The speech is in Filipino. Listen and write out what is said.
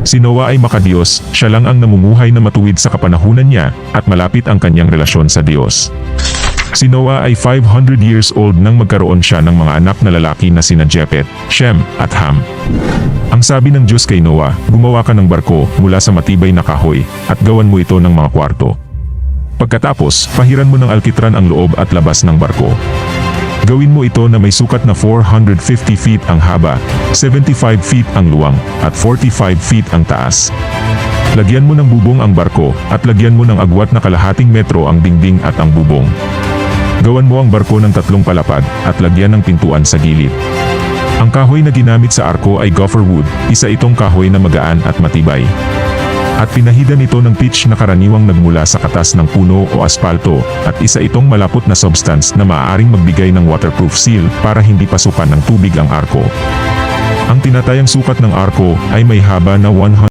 Si Noah ay makadiyos, siya lang ang namumuhay na matuwid sa kapanahunan niya, at malapit ang kanyang relasyon sa Diyos. Si Noah ay 500 years old nang magkaroon siya ng mga anak na lalaki na sina Japheth, Shem, at Ham. Ang sabi ng Diyos kay Noah, gumawa ka ng barko mula sa matibay na kahoy, at gawan mo ito ng mga kwarto. Pagkatapos, pahiran mo ng alkitran ang loob at labas ng barko. Gawin mo ito na may sukat na 450 feet ang haba, 75 feet ang luwang, at 45 feet ang taas. Lagyan mo ng bubong ang barko, at lagyan mo ng agwat na kalahating metro ang dingding at ang bubong. Gawan mo ang barko ng 3 palapag, at lagyan ng pintuan sa gilid. Ang kahoy na ginamit sa arko ay gopher wood, isa itong kahoy na magaan at matibay. At pinahidan ito ng pitch na karaniwang nagmula sa katas ng puno o aspalto, at isa itong malapot na substance na maaaring magbigay ng waterproof seal para hindi pasukan ng tubig ang arko. Ang tinatayang sukat ng arko ay may haba na 100